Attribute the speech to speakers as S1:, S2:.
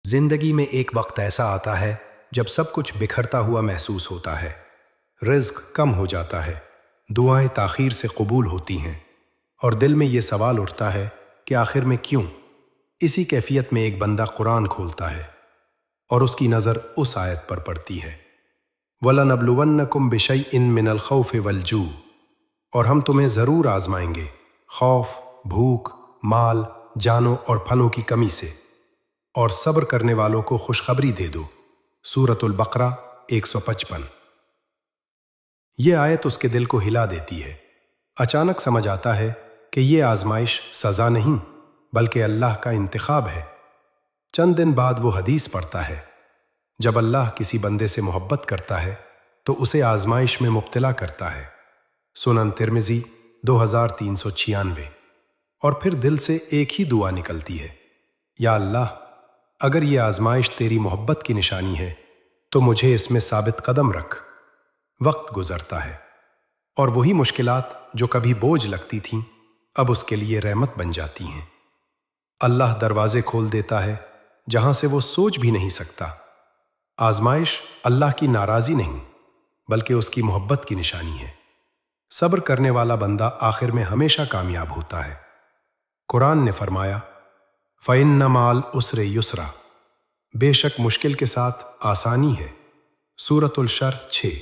S1: زندگی میں ایک وقت ایسا آتا ہے جب سب کچھ بکھرتا ہوا محسوس ہوتا ہے، رزق کم ہو جاتا ہے، دعائیں تاخیر سے قبول ہوتی ہیں، اور دل میں یہ سوال اٹھتا ہے کہ آخر میں کیوں؟ اسی کیفیت میں ایک بندہ قرآن کھولتا ہے اور اس کی نظر اس آیت پر پڑتی ہے، وَلَنَبْلُوَنَّكُمْ بِشَيْءٍ مِّنَ الْخَوْفِ وَالْجُوعِ، اور ہم تمہیں ضرور آزمائیں گے خوف، بھوک، مال، جانوں اور پھلوں کی کمی سے، اور صبر کرنے والوں کو خوشخبری دے دو۔ سورۃ البقرہ 155۔ یہ آیت اس کے دل کو ہلا دیتی ہے۔ اچانک سمجھ آتا ہے کہ یہ آزمائش سزا نہیں بلکہ اللہ کا انتخاب ہے۔ چند دن بعد وہ حدیث پڑھتا ہے، جب اللہ کسی بندے سے محبت کرتا ہے تو اسے آزمائش میں مبتلا کرتا ہے۔ سنن ترمذی 2396۔ اور پھر دل سے ایک ہی دعا نکلتی ہے، یا اللہ، اگر یہ آزمائش تیری محبت کی نشانی ہے تو مجھے اس میں ثابت قدم رکھ۔ وقت گزرتا ہے اور وہی مشکلات جو کبھی بوجھ لگتی تھیں اب اس کے لیے رحمت بن جاتی ہیں۔ اللہ دروازے کھول دیتا ہے جہاں سے وہ سوچ بھی نہیں سکتا۔ آزمائش اللہ کی ناراضی نہیں بلکہ اس کی محبت کی نشانی ہے۔ صبر کرنے والا بندہ آخر میں ہمیشہ کامیاب ہوتا ہے۔ قرآن نے فرمایا، فَإِنَّ مَعَ الْعُسْرِ يُسْرًا، بے شک مشکل کے ساتھ آسانی ہے۔ سورۃ الشر 6۔